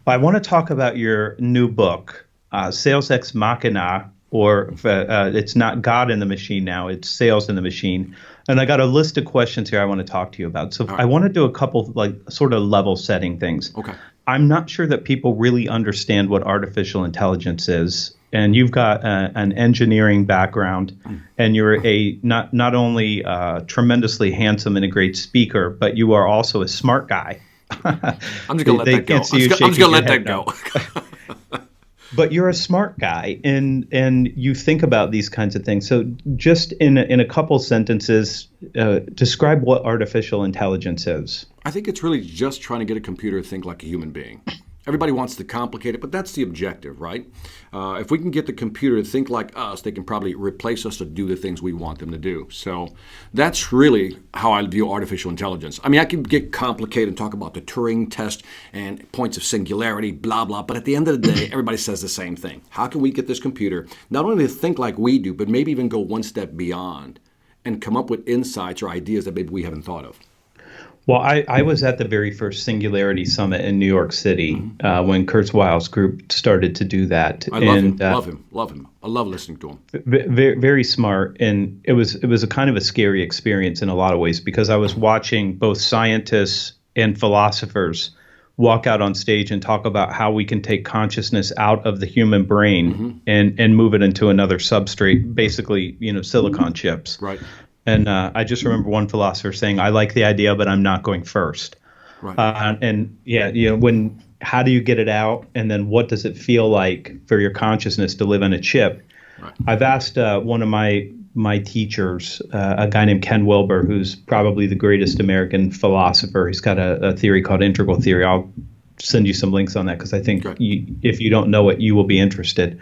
I want to talk about your new book, Sales Ex Machina, or it's not God in the machine now, it's Sales in the Machine. And I got a list of questions here I want to talk to you about. So All I right. want to do a couple like sort of level setting things. Okay. I'm not sure that people really understand what artificial intelligence is. And you've got an engineering background, and you're a not only tremendously handsome and a great speaker, but you are also a smart guy. I'm just they, gonna let they that go. can't see you I'm just shaking gonna your let that head go. no. But you're a smart guy, and you think about these kinds of things. So just in a couple sentences, describe what artificial intelligence is. I think it's really just trying to get a computer to think like a human being. Everybody wants to complicate it, but that's the objective, right? If we can get the computer to think like us, they can probably replace us to do the things we want them to do. So that's really how I view artificial intelligence. I mean, I can get complicated and talk about the Turing test and points of singularity, blah, blah, but at the end of the day, everybody says the same thing. How can we get this computer not only to think like we do, but maybe even go one step beyond and come up with insights or ideas that maybe we haven't thought of? Well, I was at the very first Singularity Summit in New York City when Kurzweil's group started to do that, I love and him, love him, love him. I love listening to him. very, very smart. And it was a kind of a scary experience in a lot of ways because I was watching both scientists and philosophers walk out on stage and talk about how we can take consciousness out of the human brain and move it into another substrate, basically, silicon chips. Right, And I just remember one philosopher saying, "I like the idea, but I'm not going first." right. And yeah, how do you get it out? And then what does it feel like for your consciousness to live on a chip? Right. I've asked one of my teachers, a guy named Ken Wilber, who's probably the greatest American philosopher. He's got a theory called integral theory. I'll send you some links on that because I think if you don't know it, you will be interested.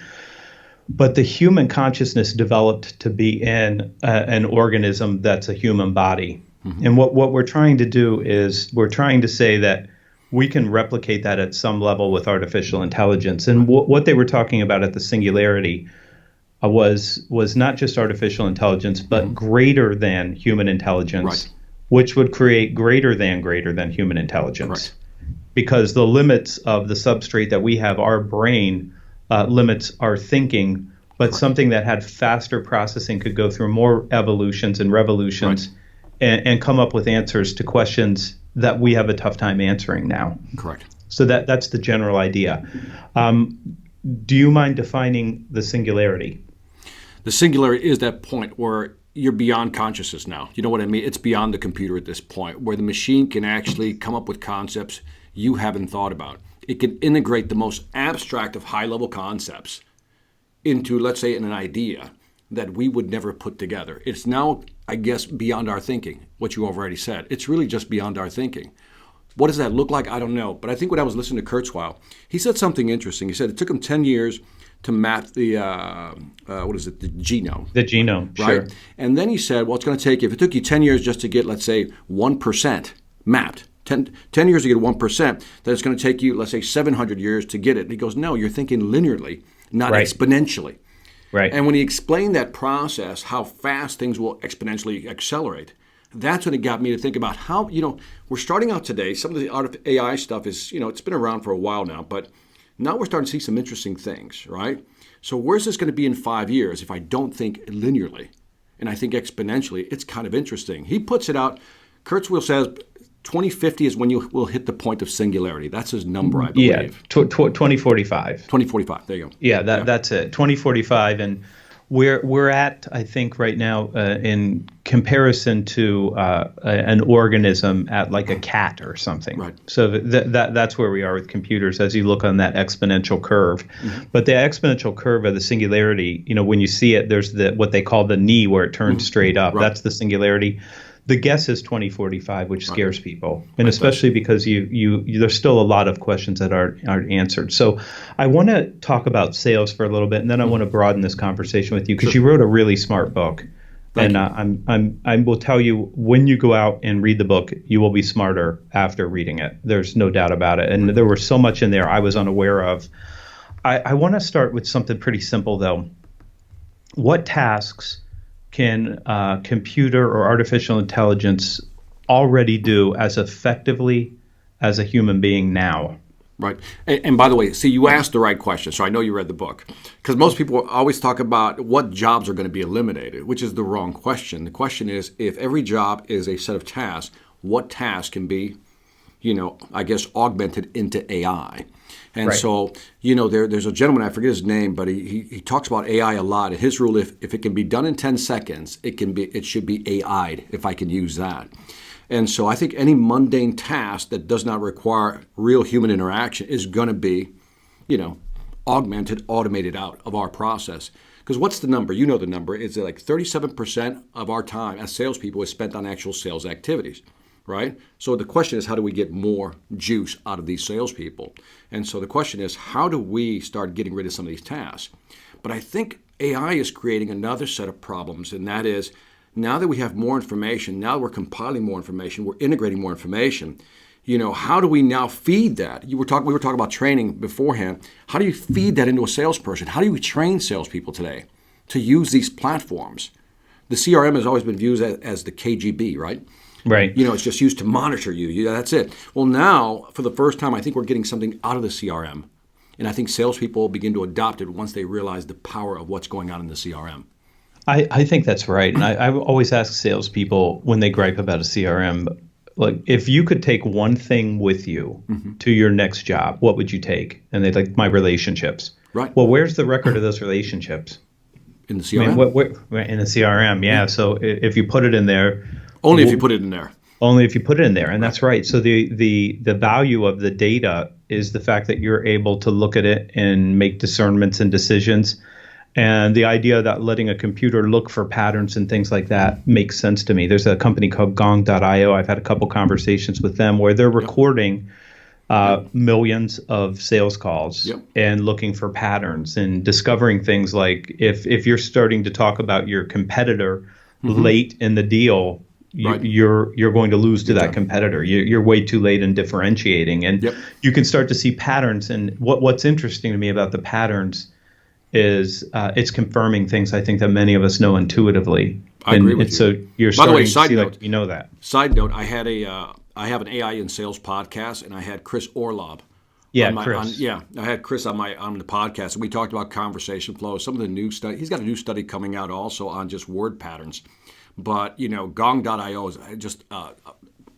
But the human consciousness developed to be in an organism that's a human body. And what we're trying to do is we're trying to say that we can replicate that at some level with artificial intelligence. And what they were talking about at the Singularity was not just artificial intelligence, but greater than human intelligence, which would create greater than human intelligence. Correct. Because the limits of the substrate that we have, our brain, limits our thinking, but something that had faster processing could go through more evolutions and revolutions and come up with answers to questions that we have a tough time answering now. Correct. So that's the general idea. Do you mind defining the singularity? The singularity is that point where you're beyond consciousness now. You know what I mean? It's beyond the computer at this point, where the machine can actually come up with concepts you haven't thought about. It can integrate the most abstract of high-level concepts into, let's say, an idea that we would never put together. It's now, I guess, beyond our thinking, what you already said. It's really just beyond our thinking. What does that look like? I don't know. But I think when I was listening to Kurzweil, he said something interesting. He said it took him 10 years to map the, the genome. The genome, right? sure. And then he said, well, it's going to take, if it took you 10 years just to get, let's say, 1% mapped, 10 years to get 1%, then it's going to take you, let's say, 700 years to get it. And he goes, no, you're thinking linearly, not exponentially. Right. And when he explained that process, how fast things will exponentially accelerate, that's when it got me to think about how, we're starting out today. Some of the AI stuff is, it's been around for a while now, but now we're starting to see some interesting things, right? So where's this going to be in 5 years if I don't think linearly and I think exponentially? It's kind of interesting. He puts it out, Kurzweil says 2050 is when you will hit the point of singularity. That's his number, I believe. Yeah, 2045. 2045, there you go. Yeah, that's it, 2045. And we're at, I think, right now, in comparison to an organism at like a cat or something. Right. So that's where we are with computers as you look on that exponential curve. But the exponential curve of the singularity, when you see it, there's what they call the knee where it turns straight up. That's the singularity. The guess is 2045, which scares people, and especially because there's still a lot of questions that aren't answered. So I want to talk about sales for a little bit, and then I want to broaden this conversation with you because you wrote a really smart book. Thank and I will tell you, when you go out and read the book, you will be smarter after reading it. There's no doubt about it. And there was so much in there I was unaware of. I want to start with something pretty simple, though. What tasks can computer or artificial intelligence already do as effectively as a human being now? Right. And by the way, see, you asked the right question. So I know you read the book. Because most people always talk about what jobs are going to be eliminated, which is the wrong question. The question is, if every job is a set of tasks, what tasks can be, I guess, augmented into AI? And Right. so, there's a gentleman, I forget his name, but he talks about AI a lot. And his rule, if it can be done in 10 seconds, it should be AI'd, if I can use that. And so I think any mundane task that does not require real human interaction is going to be, augmented, automated out of our process. Because what's the number? You know the number. It's like 37% of our time as salespeople is spent on actual sales activities, right? So the question is, how do we get more juice out of these salespeople? And so the question is, how do we start getting rid of some of these tasks? But I think AI is creating another set of problems, and that is, now that we have more information, now that we're compiling more information, we're integrating more information, how do we now feed that? We were talking about training beforehand. How do you feed that into a salesperson? How do you train salespeople today to use these platforms? The CRM has always been viewed as the KGB, right? Right. It's just used to monitor you. That's it. Well, now, for the first time, I think we're getting something out of the CRM. And I think salespeople begin to adopt it once they realize the power of what's going on in the CRM. I think that's right. And I always ask salespeople when they gripe about a CRM, like, if you could take one thing with you to your next job, what would you take? And they're like, my relationships. Right. Well, where's the record of those relationships? In the CRM? I mean, in the CRM, yeah. So if you put it in there. Only if you put it in there. Only if you put it in there. And that's right. So the value of the data is the fact that you're able to look at it and make discernments and decisions. And the idea that letting a computer look for patterns and things like that makes sense to me. There's a company called Gong.io. I've had a couple conversations with them where they're recording millions of sales calls and looking for patterns and discovering things like if you're starting to talk about your competitor late in the deal, you're going to lose to that competitor. You're way too late in differentiating. And you can start to see patterns. And what's interesting to me about the patterns is it's confirming things I think that many of us know intuitively. I agree with you. So you're starting to see like you know that. Side note, I have an AI in Sales podcast, and I had Chris Orlob. Chris. I had Chris on the podcast, and we talked about conversation flow. Some of the new study. He's got a new study coming out also on just word patterns. But Gong.io is just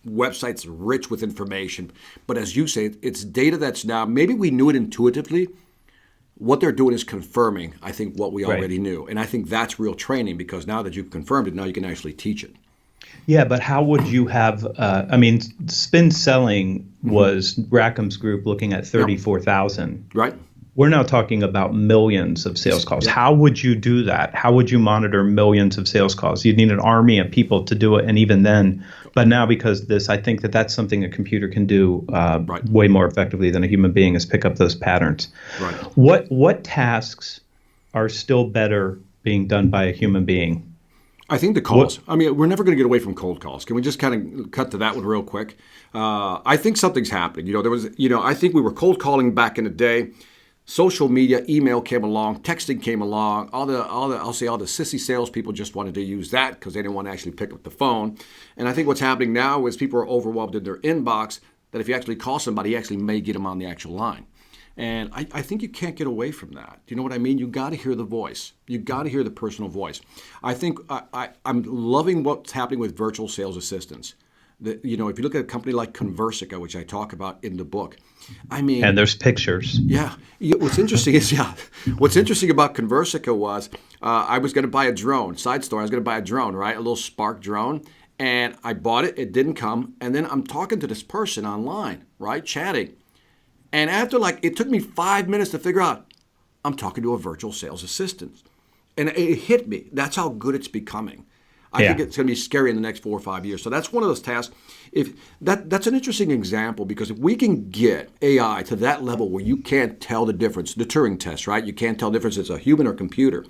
websites rich with information. But as you say, it's data that's now, maybe we knew it intuitively. What they're doing is confirming, I think, what we already knew. And I think that's real training, because now that you've confirmed it, now you can actually teach it. Yeah, but how would you have, spin selling was Rackham's group looking at 34,000. Right. We're now talking about millions of sales calls. How would you do that? How would you monitor millions of sales calls? You'd need an army of people to do it. And even then, but now because this, I think that's something a computer can do way more effectively than a human being, is pick up those patterns. Right. What tasks are still better being done by a human being? I think the calls. We're never going to get away from cold calls. Can we just kind of cut to that one real quick? I think something's happening. I think we were cold calling back in the day. Social media, email came along, texting came along. All the sissy salespeople just wanted to use that because they didn't want to actually pick up the phone. And I think what's happening now is people are overwhelmed in their inbox that if you actually call somebody, you actually may get them on the actual line. And I think you can't get away from that. Do you know what I mean? You got to hear the voice. You got to hear the personal voice. I think I'm loving what's happening with virtual sales assistants. If you look at a company like Conversica, which I talk about in the book, and there's pictures. Yeah. What's interesting about Conversica was I was going to buy a drone. Side story, I was going to buy a drone, right? A little Spark drone. And I bought it. It didn't come. And then I'm talking to this person online, right? Chatting. And after it took me 5 minutes to figure out, I'm talking to a virtual sales assistant. And it hit me. That's how good it's becoming. I think it's going to be scary in the next 4 or 5 years. So that's one of those tasks. That's an interesting example, because if we can get AI to that level where you can't tell the difference, the Turing test, right? You can't tell the difference if it's a human or computer.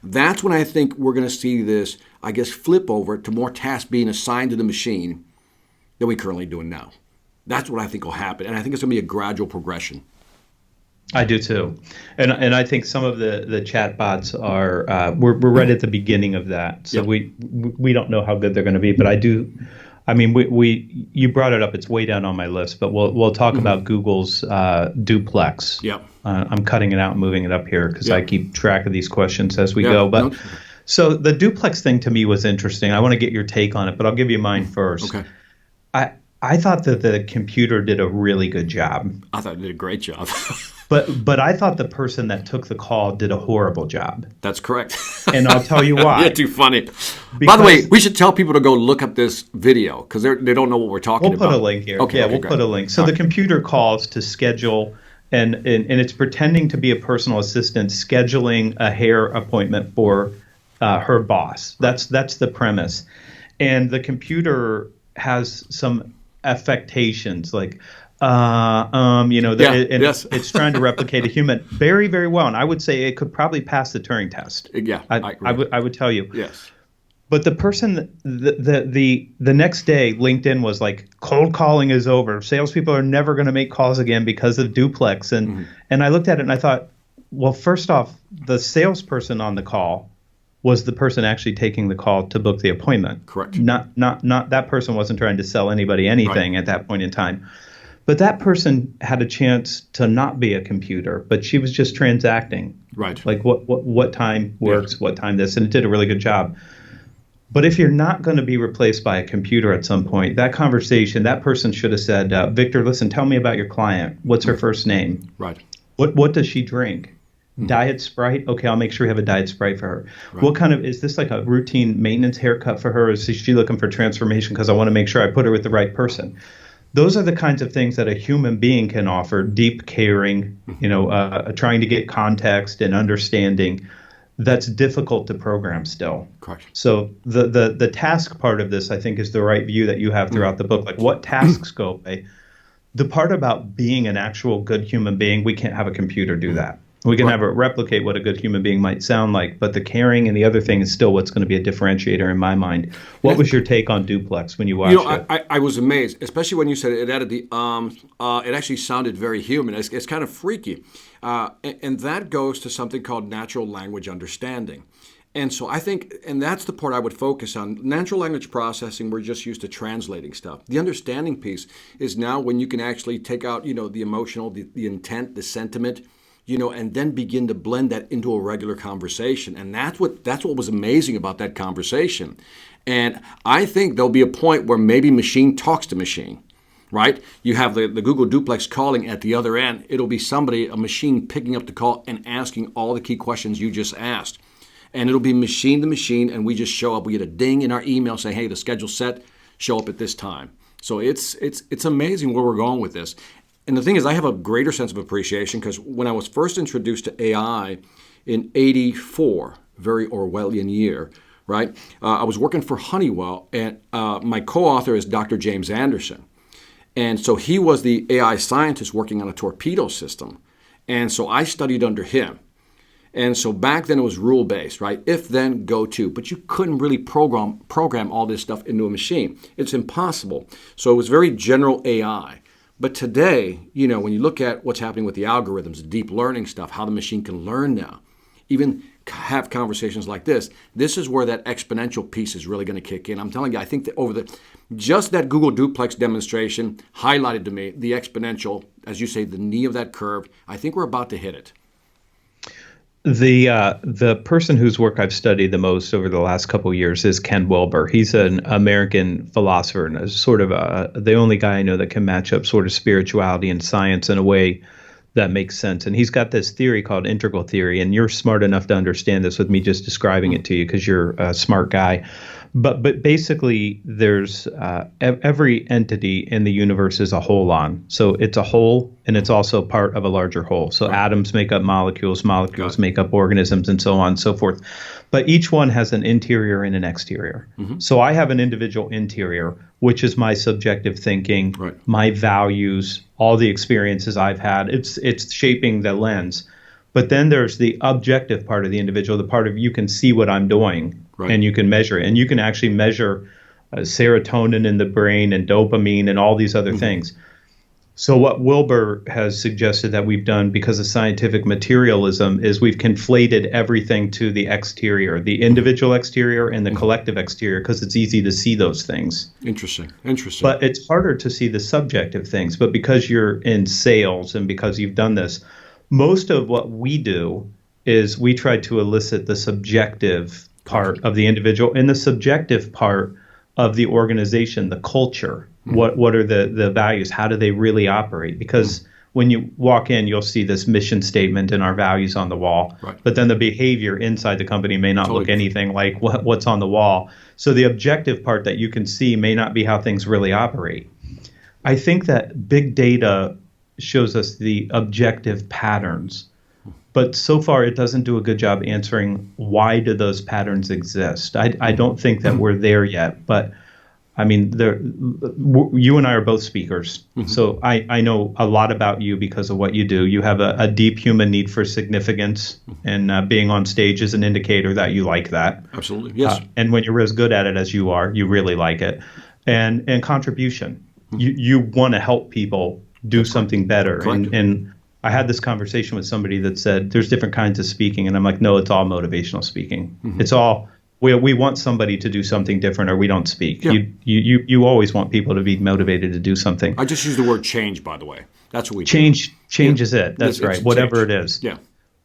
That's when I think we're going to see this, I guess, flip over to more tasks being assigned to the machine than we currently doing now. That's what I think will happen. And I think it's going to be a gradual progression. I do too, and I think some of the chatbots are we're right at the beginning of that, so we don't know how good they're going to be, but I I mean, you brought it up. It's way down on my list, but we'll talk about Google's Duplex. Yep. I'm cutting it out and moving it up here because I keep track of these questions as we Yeah. go. But so the Duplex thing to me was interesting. I want to get your take on it, but I'll give you mine first. Okay. I thought that the computer did a really good job. I thought it did a great job. But I thought the person that took the call did a horrible job. That's correct. And I'll tell you why. You're too funny. By the way, we should tell people to go look up this video because they don't know what we're talking about. We'll put a link here. Okay, we'll put a link. So the computer calls to schedule, and it's pretending to be a personal assistant scheduling a hair appointment for her boss. That's the premise. And the computer has some affectations like it's trying to replicate a human very, very well, and I would say it could probably pass the Turing test. Yeah, I agree. I would tell you. Yes. But the person, the next day, LinkedIn was like, cold calling is over. Salespeople are never going to make calls again because of Duplex. And I looked at it and I thought, well, first off, the salesperson on the call was the person actually taking the call to book the appointment. Correct. Not that person wasn't trying to sell anybody anything at that point in time. But that person had a chance to not be a computer, but she was just transacting. Right. Like what time works, what time this, and it did a really good job. But if you're not going to be replaced by a computer at some point, that conversation, that person should have said, Victor, listen, tell me about your client. What's her first name? Right. What does she drink? Diet Sprite? Okay, I'll make sure we have a Diet Sprite for her. Right. What kind of, is this like a routine maintenance haircut for her? Is she looking for transformation? Because I want to make sure I put her with the right person. Those are the kinds of things that a human being can offer, deep caring, trying to get context and understanding. That's difficult to program still. Correct. So the task part of this, I think, is the right view that you have throughout the book. Like what tasks go away? The part about being an actual good human being, we can't have a computer do that. We can have it replicate what a good human being might sound like, but the caring and the other thing is still what's going to be a differentiator in my mind. What was your take on Duplex when you watched it? I was amazed, especially when you said it added the it actually sounded very human. It's kind of freaky. And that goes to something called natural language understanding. And so I think, and that's the part I would focus on. Natural language processing, we're just used to translating stuff. The understanding piece is now when you can actually take out, the emotional, the intent, the sentiment, and then begin to blend that into a regular conversation. And that's what was amazing about that conversation. And I think there'll be a point where maybe machine talks to machine, right? You have the Google Duplex calling at the other end. It'll be a machine picking up the call and asking all the key questions you just asked. And it'll be machine to machine, and we just show up. We get a ding in our email saying, hey, the schedule's set, show up at this time. So it's amazing where we're going with this. And the thing is, I have a greater sense of appreciation because when I was first introduced to AI in '84, very Orwellian year, right? I was working for Honeywell, and my co-author is Dr. James Anderson. And so he was the AI scientist working on a torpedo system. And so I studied under him. And so back then it was rule-based, right? If, then, go to. But you couldn't really program all this stuff into a machine. It's impossible. So it was very general AI. But today, when you look at what's happening with the algorithms, the deep learning stuff, how the machine can learn now, even have conversations like this is where that exponential piece is really going to kick in. I'm telling you, I think that just that Google Duplex demonstration highlighted to me the exponential, as you say, the knee of that curve. I think we're about to hit it. The person whose work I've studied the most over the last couple of years is Ken Wilber. He's an American philosopher and is sort of the only guy I know that can match up sort of spirituality and science in a way that makes sense. And he's got this theory called integral theory, and you're smart enough to understand this with me just describing it to you because you're a smart guy. But basically, there's every entity in the universe is a holon. So it's a whole, and it's also part of a larger whole. So atoms make up molecules, molecules make up organisms, and so on and so forth. But each one has an interior and an exterior. So I have an individual interior, which is my subjective thinking, my values, all the experiences I've had. It's shaping the lens. But then there's the objective part of the individual, the part of you can see what I'm doing and you can measure it. And you can actually measure serotonin in the brain and dopamine and all these other things. So what Wilbur has suggested that we've done because of scientific materialism is we've conflated everything to the exterior, the individual exterior and the collective exterior, because it's easy to see those things. Interesting. But it's harder to see the subjective things. But because you're in sales and because you've done this, most of what we do is we try to elicit the subjective part of the individual and the subjective part of the organization, the culture. What are the values? How do they really operate? Because when you walk in, you'll see this mission statement and our values on the wall. Right. But then the behavior inside the company may not Totally look anything like what's on the wall. So the objective part that you can see may not be how things really operate. I think that big data shows us the objective patterns. But so far, it doesn't do a good job answering why do those patterns exist. I don't think that we're there yet. But I mean, you and I are both speakers. So I know a lot about you because of what you do. You have a deep human need for significance, and being on stage is an indicator that you like that. Absolutely, yes. And when you're as good at it as you are, you really like it. And contribution. You want to help people do something better. And I had this conversation with somebody that said there's different kinds of speaking, and I'm like, no, it's all motivational speaking. It's all we want somebody to do something different, or we don't speak. Yeah. You always want people to be motivated to do something. I just use the word change, by the way. That's what we change is it. That's right. Whatever it is. Yeah.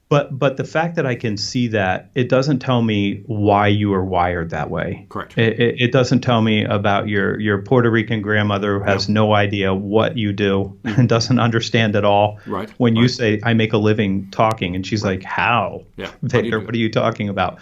But the fact that I can see that, it doesn't tell me why you are wired that way. Correct. It doesn't tell me about your Puerto Rican grandmother who has no idea what you do and doesn't understand at all. Right. When you say, I make a living talking, and she's like, how? Yeah. Victor, what are you talking about?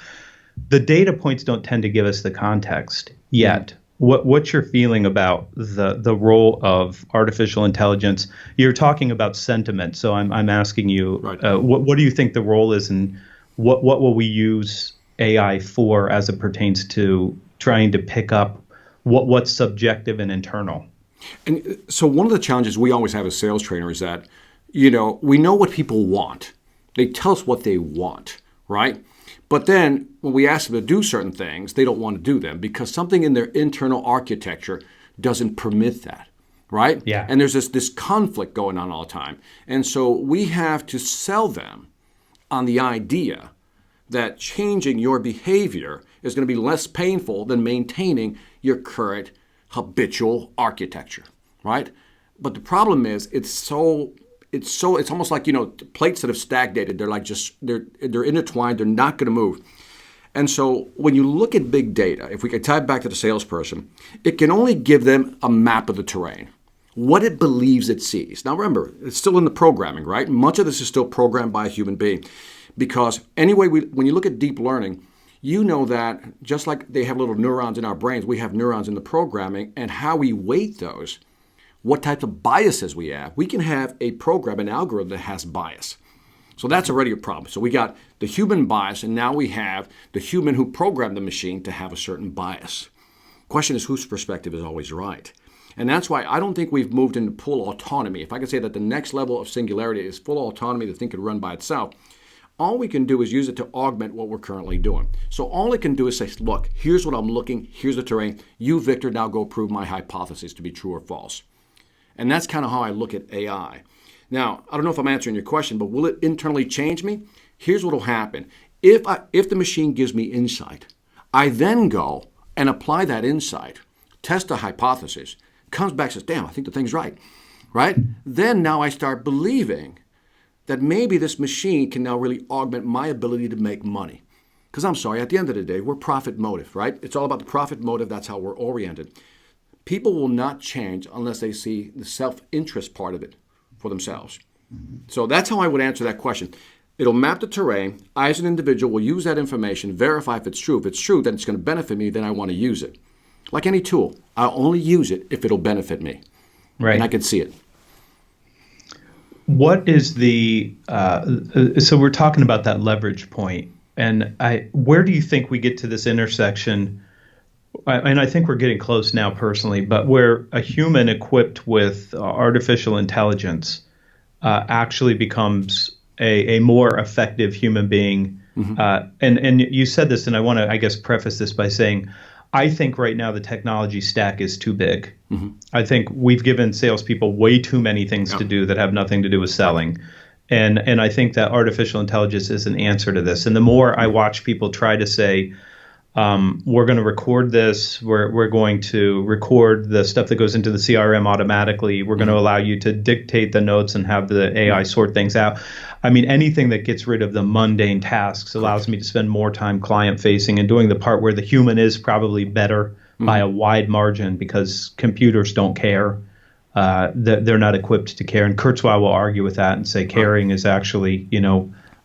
The data points don't tend to give us the context yet. What's your feeling about the role of artificial intelligence? You're talking about sentiment, so I'm asking you, what do you think the role is, and what will we use AI for as it pertains to trying to pick up what's subjective and internal? And so one of the challenges we always have as sales trainer is that, we know what people want. They tell us what they want, right? But then when we ask them to do certain things, they don't want to do them because something in their internal architecture doesn't permit that, right? Yeah. And there's this conflict going on all the time. And so we have to sell them on the idea that changing your behavior is going to be less painful than maintaining your current habitual architecture, right? But the problem is it's almost like, plates that have stagnated. They're like they're intertwined. They're not going to move. And so when you look at big data, if we can tie it back to the salesperson, it can only give them a map of the terrain, what it believes it sees. Now remember, it's still in the programming, right? Much of this is still programmed by a human being. Because anyway, when you look at deep learning, you know that just like they have little neurons in our brains, we have neurons in the programming, and how we weight those, what types of biases we have. We can have a program, an algorithm that has bias. So that's already a problem. So we got the human bias, and now we have the human who programmed the machine to have a certain bias. Question is, whose perspective is always right? And that's why I don't think we've moved into full autonomy. If I could say that the next level of singularity is full autonomy, the thing could run by itself, all we can do is use it to augment what we're currently doing. So all it can do is say, look, here's what I'm looking, here's the terrain. You, Victor, now go prove my hypothesis to be true or false. And that's kind of how I look at AI. Now, I don't know if I'm answering your question, but will it internally change me? Here's what will happen. If the machine gives me insight, I then go and apply that insight, test a hypothesis, comes back and says, damn, I think the thing's right? Then now I start believing that maybe this machine can now really augment my ability to make money. Because I'm sorry, at the end of the day, we're profit motive, right? It's all about the profit motive. That's how we're oriented. People will not change unless they see the self-interest part of it for themselves. So that's how I would answer that question. It'll map the terrain. I, as an individual, will use that information, verify if it's true. If it's true, then it's going to benefit me, then I want to use it. Like any tool, I'll only use it if it'll benefit me. Right. And I can see it. What is so we're talking about that leverage point, and where do you think we get to this intersection? And I think we're getting close now personally, but where a human equipped with artificial intelligence actually becomes a more effective human being. And you said this, and I want to, I guess, preface this by saying, I think right now the technology stack is too big. I think we've given salespeople way too many things to do that have nothing to do with selling. And I think that artificial intelligence is an answer to this. And the more I watch people try to say, we're going to record this, we're going to record the stuff that goes into the CRM automatically, we're going to allow you to dictate the notes and have the AI sort things out. I mean, anything that gets rid of the mundane tasks allows me to spend more time client facing and doing the part where the human is probably better by a wide margin, because computers don't care. They're not equipped to care. And Kurzweil will argue with that and say caring is actually,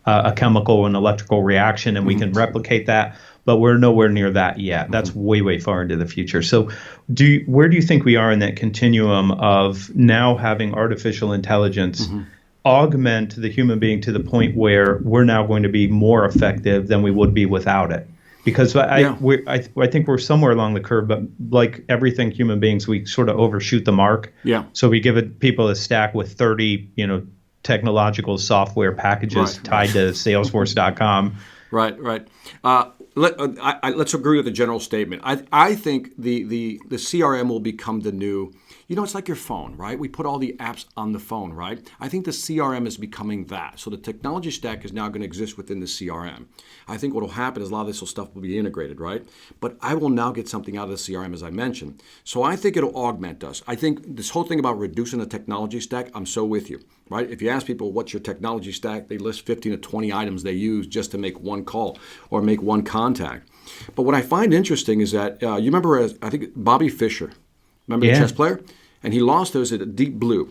a chemical and electrical reaction, and we can replicate that. But we're nowhere near that yet. That's way, way far into the future. So where do you think we are in that continuum of now having artificial intelligence augment the human being to the point where we're now going to be more effective than we would be without it? Because I think we're somewhere along the curve, but like everything human beings, we sort of overshoot the mark. Yeah. So we give people a stack with 30, technological software packages tied to Salesforce.com. Right. Let's agree with the general statement. I think the CRM will become the new, it's like your phone, right? We put all the apps on the phone, right? I think the CRM is becoming that. So the technology stack is now going to exist within the CRM. I think what will happen is a lot of this stuff will be integrated, right? But I will now get something out of the CRM, as I mentioned. So I think it'll augment us. I think this whole thing about reducing the technology stack, I'm so with you, right? If you ask people what's your technology stack, they list 15 to 20 items they use just to make one call or make one contact. But what I find interesting is that you remember, I think Bobby Fischer, remember the chess player? And he lost those at Deep Blue.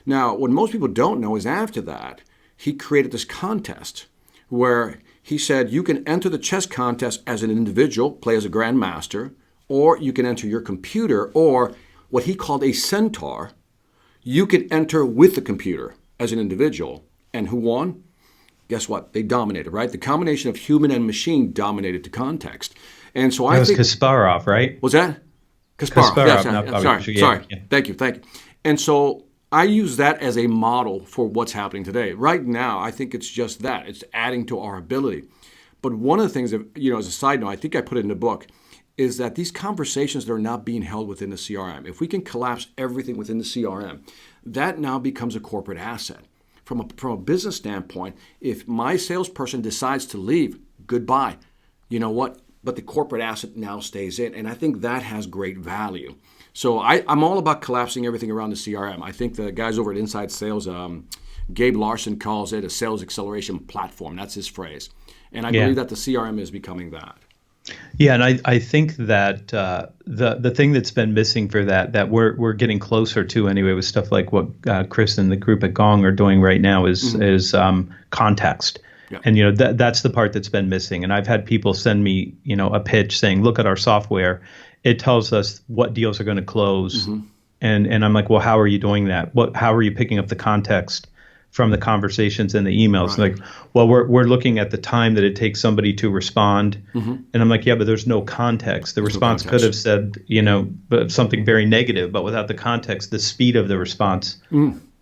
Now, what most people don't know is after that, he created this contest where he said you can enter the chess contest as an individual, play as a grandmaster, or you can enter your computer, or what he called a centaur. You can enter with the computer as an individual. And who won? Guess what? They dominated, right? The combination of human and machine dominated the context. And so I think Kasparov, right? Was that? Kasparov. Sorry. Yeah. Thank you. And so I use that as a model for what's happening today. Right now, I think it's just that. It's adding to our ability. But one of the things that, as a side note, I think I put it in the book, is that these conversations that are not being held within the CRM, if we can collapse everything within the CRM, that now becomes a corporate asset. From a business standpoint, if my salesperson decides to leave, goodbye. You know what? But the corporate asset now stays in. And I think that has great value. So I'm all about collapsing everything around the CRM. I think the guys over at Inside Sales, Gabe Larson calls it a sales acceleration platform. That's his phrase. And I believe that the CRM is becoming that. Yeah, and I think that the thing that's been missing for that we're getting closer to anyway with stuff like what Chris and the group at Gong are doing right now is context. Yeah. And that's the part that's been missing. And I've had people send me a pitch saying, look at our software. It tells us what deals are going to close. And I'm like, well, how are you doing that? How are you picking up the context from the conversations and the emails? Right. Like, well, we're looking at the time that it takes somebody to respond. And I'm like, yeah, but there's no context. The response could have said, something very negative, but without the context, the speed of the response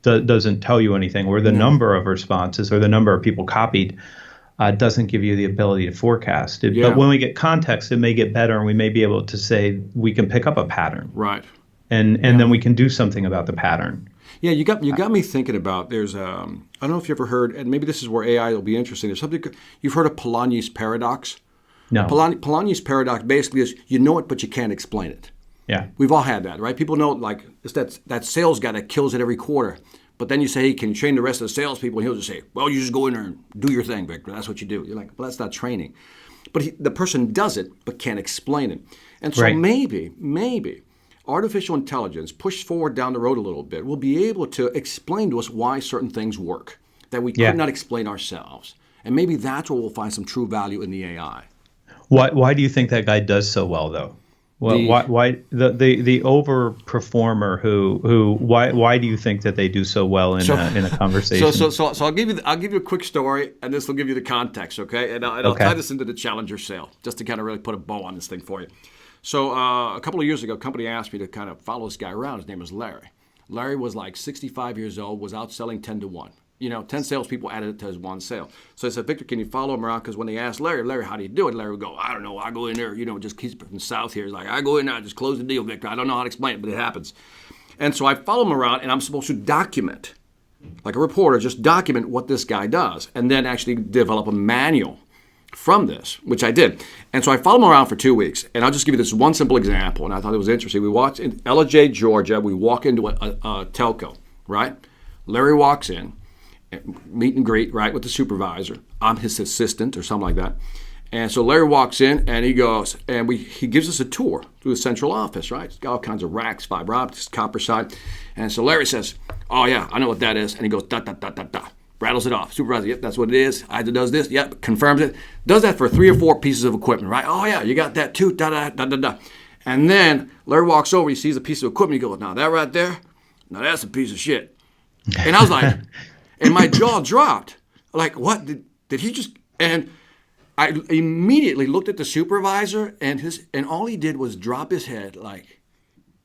doesn't tell you anything, or the number of responses or the number of people copied doesn't give you the ability to forecast it. But when we get context, it may get better, and we may be able to say we can pick up a pattern. Right. And then we can do something about the pattern. Yeah, you got me thinking about, there's I don't know if you ever heard, and maybe this is where AI will be interesting. There's something, you've heard of Polanyi's paradox? No. Polanyi's paradox basically is you know it, but you can't explain it. Yeah. We've all had that, right? People know, like, it's that sales guy that kills it every quarter. But then you say, hey, can you train the rest of the salespeople? And he'll just say, well, you just go in there and do your thing, Victor. That's what you do. You're like, well, that's not training. But the person does it, but can't explain it. And so maybe artificial intelligence, pushed forward down the road a little bit, will be able to explain to us why certain things work that we could not explain ourselves. And maybe that's where we'll find some true value in the AI. Why do you think that guy does so well, though? Well, why the overperformer why do you think that they do so well in a conversation? So I'll give you a quick story, and this will give you the context, okay? And I'll tie this into the Challenger sale just to kind of really put a bow on this thing for you. So a couple of years ago, a company asked me to kind of follow this guy around. His name was Larry. Larry was like 65 years old, was out selling 10 to 1. 10 salespeople added it to his one sale. So I said, Victor, can you follow him around? Because when they asked Larry, how do you do it? Larry would go, I don't know. I go in there, just he's from the South here. He's like, I go in there, I just close the deal, Victor. I don't know how to explain it, but it happens. And so I follow him around, and I'm supposed to document, like a reporter, just document what this guy does, and then actually develop a manual from this, which I did. And so I followed him around for 2 weeks. And I'll just give you this one simple example, and I thought it was interesting. We walked in LJ, Georgia. We walk into a telco, right? Larry walks in, meet and greet, right, with the supervisor. I'm his assistant or something like that. And so Larry walks in, and he goes, and he gives us a tour through the central office, right? It's got all kinds of racks, fiber optics, copper side. And so Larry says, oh, yeah, I know what that is. And he goes, da, da, da, da, da. Rattles it off. Supervisor, yep, that's what it is. Either does this, yep, confirms it. Does that for 3 or 4 pieces of equipment, right? Oh, yeah, you got that too, da, da, da, da, da. And then Larry walks over, he sees a piece of equipment, he goes, now that right there, now that's a piece of shit. And I was like, and my jaw dropped. Like, what? Did he just, and I immediately looked at the supervisor, and all he did was drop his head like,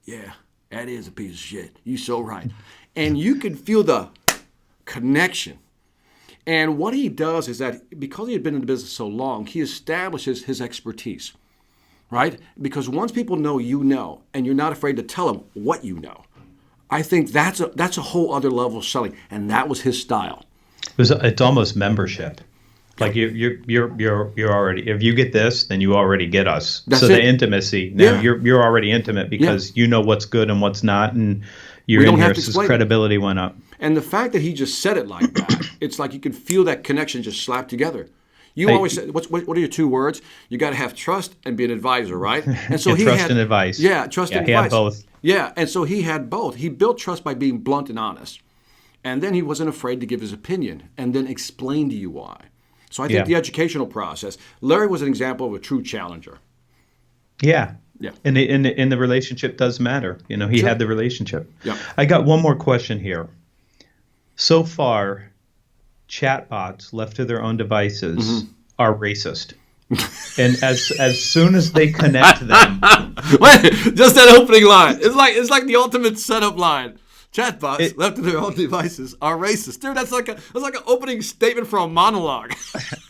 yeah, that is a piece of shit. You're so right. And you could feel the connection. And what he does is that because he had been in the business so long, he establishes his expertise, right? Because once people know you know, and you're not afraid to tell them what you know, I think that's a whole other level of selling, and that was his style. It's almost membership. Like you're already, if you get this, then you already get us. That's so it. The intimacy, now you're already intimate because you know what's good and what's not, and your credibility went up. And the fact that he just said it like that, it's like you can feel that connection just slapped together. You always say, what are your 2 words? You got to have trust and be an advisor, right? And so trust and advice. Yeah, trust and advice. He had both. Yeah, and so he had both. He built trust by being blunt and honest. And then he wasn't afraid to give his opinion and then explain to you why. So I think the educational process, Larry was an example of a true challenger. Yeah. Yeah. And the relationship does matter. He had the relationship. Yeah. I got one more question here. So far, chatbots left to their own devices are racist. And as soon as they connect them, wait, just that opening line. It's like the ultimate setup line. Chatbots left to their own devices are racist. Dude, that's like an opening statement for a monologue.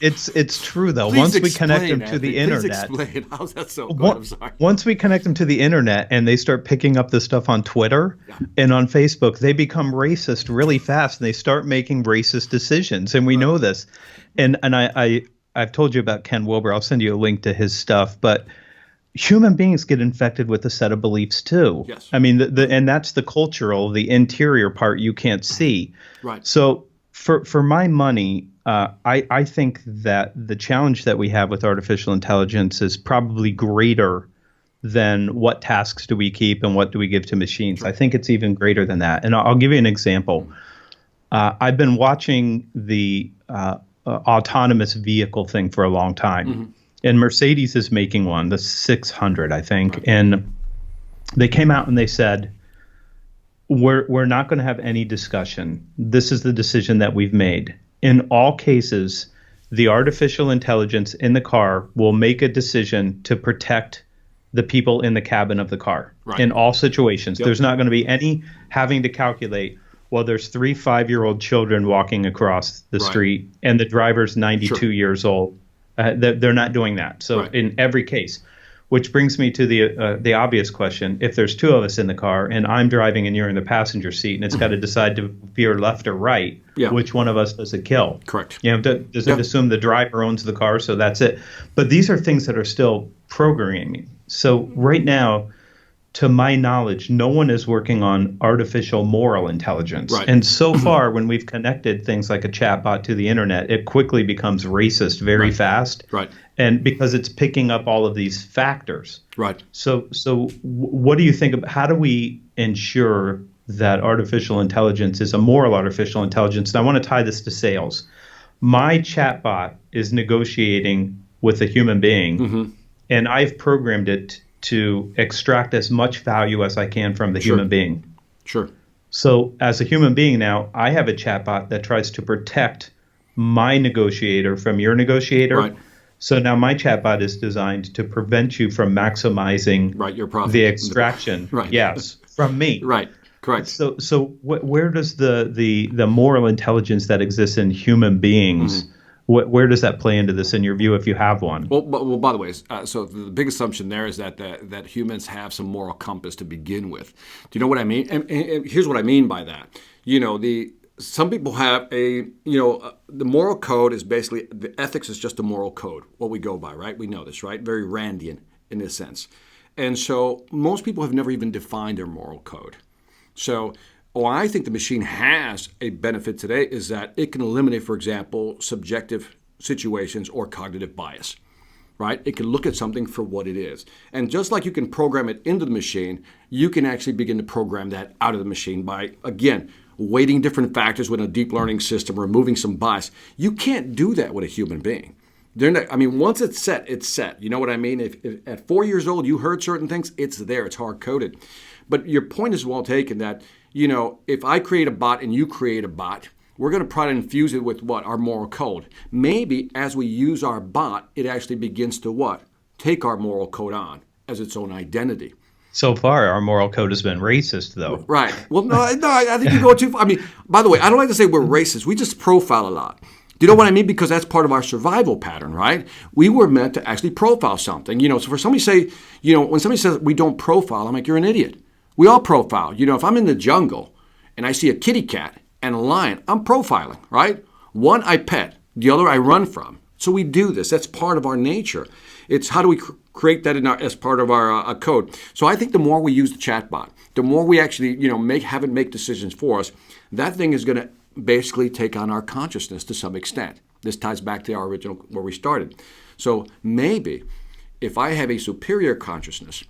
It's true though. Please once we connect them to the internet. Please explain. How's that so good? I'm sorry. Once we connect them to the internet and they start picking up the stuff on Twitter and on Facebook, they become racist really fast and they start making racist decisions. And we know this. And I've told you about Ken Wilber. I'll send you a link to his stuff, but human beings get infected with a set of beliefs too. Yes. I mean, and that's the cultural, the interior part you can't see. Right. So for my money, I think that the challenge that we have with artificial intelligence is probably greater than what tasks do we keep and what do we give to machines. Sure. I think it's even greater than that. And I'll give you an example. I've been watching the autonomous vehicle thing for a long time. Mm-hmm. And Mercedes is making one, the 600, I think. Right. And they came out and they said, we're not going to have any discussion. This is the decision that we've made. In all cases, the artificial intelligence in the car will make a decision to protect the people in the cabin of the car. Right. In all situations. Yep. There's not going to be any having to calculate, well, there's 3 5-year-old children walking across the street and the driver's 92 years old. They're not doing that. So in every case, which brings me to the obvious question: if there's 2 of us in the car and I'm driving and you're in the passenger seat, and it's got to decide to veer left or right, which one of us does it kill? Correct. Does it assume the driver owns the car, so that's it? But these are things that are still programming. So right now, to my knowledge, no one is working on artificial moral intelligence. Right. And so far, when we've connected things like a chatbot to the internet, it quickly becomes racist very fast. Right. And because it's picking up all of these factors. Right. So what do you think of, how do we ensure that artificial intelligence is a moral artificial intelligence? And I want to tie this to sales. My chatbot is negotiating with a human being, and I've programmed it to extract as much value as I can from the human being. Sure. So as a human being now, I have a chatbot that tries to protect my negotiator from your negotiator. Right. So now my chatbot is designed to prevent you from maximizing your profit. The extraction. Right. Yes, from me. Right. Correct. Where does the moral intelligence that exists in human beings, where does that play into this in your view, if you have one? Well, by the way, so the big assumption there is that humans have some moral compass to begin with. Do you know what I mean? And here's what I mean by that. Some people have the moral code is basically, the ethics is just a moral code, what we go by, right? We know this, right? Very Randian in this sense. And so most people have never even defined their moral code. So I think the machine has a benefit today is that it can eliminate, for example, subjective situations or cognitive bias, right? It can look at something for what it is. And just like you can program it into the machine, you can actually begin to program that out of the machine by, again, weighting different factors with a deep learning system, removing some bias. You can't do that with a human being. Once it's set, it's set. You know what I mean? If at 4 years old you heard certain things, it's there. It's hard-coded. But your point is well taken that, if I create a bot and you create a bot, we're going to try to infuse it with what? Our moral code. Maybe as we use our bot, it actually begins to what? Take our moral code on as its own identity. So far, our moral code has been racist, though. Right. Well, no, I think you go too far. By the way, I don't like to say we're racist. We just profile a lot. Do you know what I mean? Because that's part of our survival pattern, right? We were meant to actually profile something. So for somebody to say, when somebody says we don't profile, I'm like, you're an idiot. We all profile. If I'm in the jungle and I see a kitty cat and a lion, I'm profiling, right? One I pet, the other I run from. So we do this. That's part of our nature. It's how do we create that as part of our code. So I think the more we use the chatbot, the more we actually have it make decisions for us, that thing is going to basically take on our consciousness to some extent. This ties back to our original where we started. So maybe if I have a superior consciousness,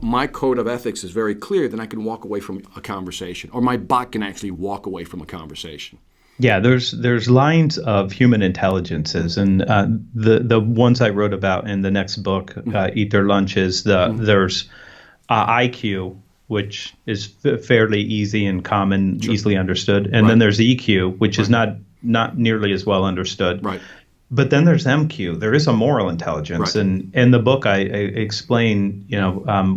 my code of ethics is very clear, then I can walk away from a conversation, or my bot can actually walk away from a conversation. Yeah, there's lines of human intelligences, and the ones I wrote about in the next book, Eat Their Lunches. There's IQ, which is fairly easy and common, easily understood, and then there's EQ, which is not nearly as well understood. Right. But then there's MQ. There is a moral intelligence, and in the book I explain,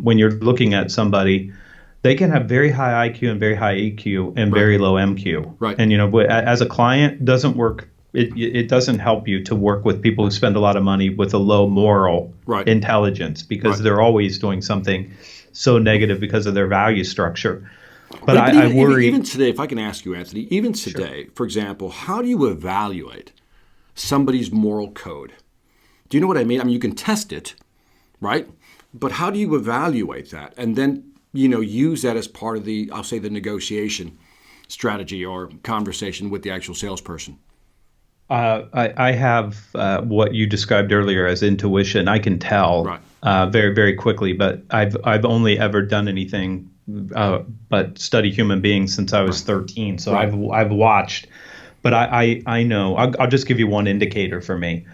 when you're looking at somebody, they can have very high IQ and very high EQ and very low MQ. Right. And as a client, doesn't work. It doesn't help you to work with people who spend a lot of money with a low moral intelligence, because they're always doing something so negative because of their value structure. But I worry. Even today, if I can ask you, Anthony, even today, for example, how do you evaluate somebody's moral code? Do you know what I mean? You can test it, right? But how do you evaluate that? And then, use that as part of the negotiation strategy or conversation with the actual salesperson. I have what you described earlier as intuition. I can tell very, very quickly, but I've only ever done anything but study human beings since I was 13. So I've watched. But I know. I'll just give you one indicator for me.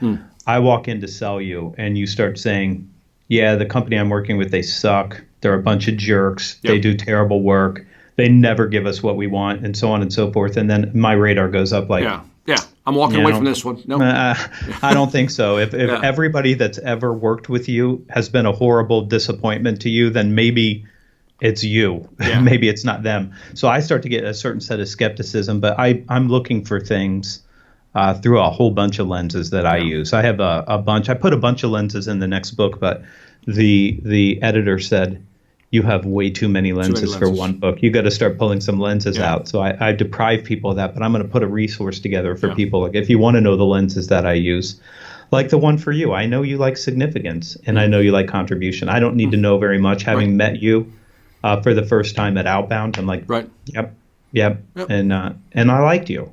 I walk in to sell you, and you start saying, yeah, the company I'm working with, they suck. They're a bunch of jerks. Yep. They do terrible work. They never give us what we want, and so on and so forth. And then my radar goes up like, yeah, I'm walking away from this one. No, I don't think so. If everybody that's ever worked with you has been a horrible disappointment to you, then maybe it's you. Yeah. Maybe it's not them. So I start to get a certain set of skepticism, but I'm looking for things through a whole bunch of lenses that I use. I have a bunch. I put a bunch of lenses in the next book, but the editor said, you have way too many lenses for one book. You got to start pulling some lenses out. So I deprive people of that, but I'm going to put a resource together for people. Like if you want to know the lenses that I use, like the one for you, I know you like significance and I know you like contribution. I don't need to know very much. Having met you for the first time at Outbound, I'm like, yep. And I liked you.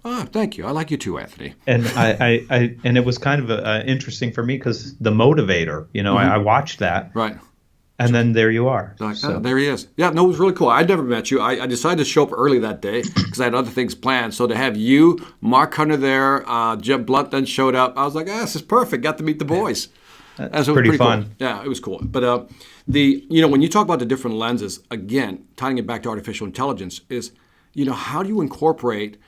Oh, thank you. I like you too, Anthony. And and it was kind of interesting for me because the motivator, I watched that. Right. And then there you are. There he is. Yeah, no, it was really cool. I'd never met you. I decided to show up early that day because I had other things planned. So to have you, Mark Hunter there, Jeb Blunt then showed up. I was like, this is perfect. Got to meet the boys. That's pretty fun. Cool. Yeah, it was cool. But when you talk about the different lenses, again, tying it back to artificial intelligence is, how do you incorporate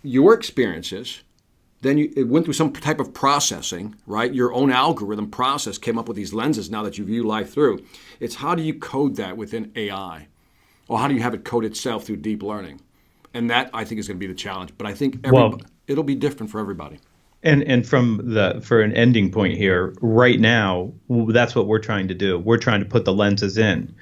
your experiences? Then it went through some type of processing, right? Your own algorithm process came up with these lenses now that you view life through. It's how do you code that within AI? Or how do you have it code itself through deep learning? And that, I think, is going to be the challenge. But I think it'll be different for everybody. And for an ending point here, right now, that's what we're trying to do. We're trying to put the lenses in.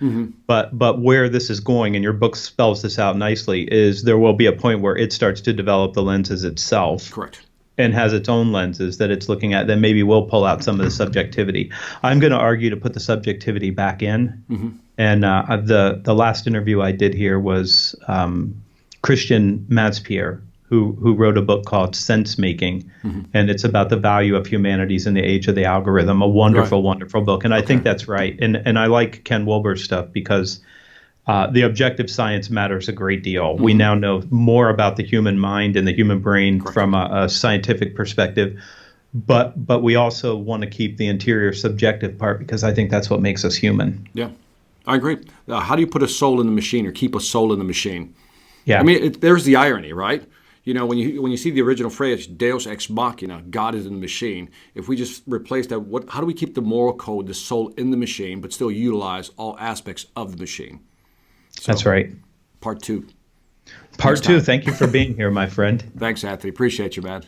But where this is going, and your book spells this out nicely, is there will be a point where it starts to develop the lenses itself. Correct. And has its own lenses that it's looking at. Then maybe we'll pull out some of the subjectivity. I'm going to argue to put the subjectivity back in. And the last interview I did here was Christian Mazpierre, who wrote a book called Sense Making, and it's about the value of humanities in the age of the algorithm. A wonderful, wonderful book, and I think that's right. And I like Ken Wilber's stuff because the objective science matters a great deal. We now know more about the human mind and the human brain from a scientific perspective, but we also want to keep the interior subjective part because I think that's what makes us human. Yeah, I agree. How do you put a soul in the machine or keep a soul in the machine? Yeah, I mean, there's the irony, right? You know, when you see the original phrase Deus ex machina, God is in the machine. If we just replace that, how do we keep the moral code, the soul in the machine, but still utilize all aspects of the machine? So, that's right. Part 2. Part 2. Thank you for being here, my friend. Thanks, Anthony. Appreciate you, man.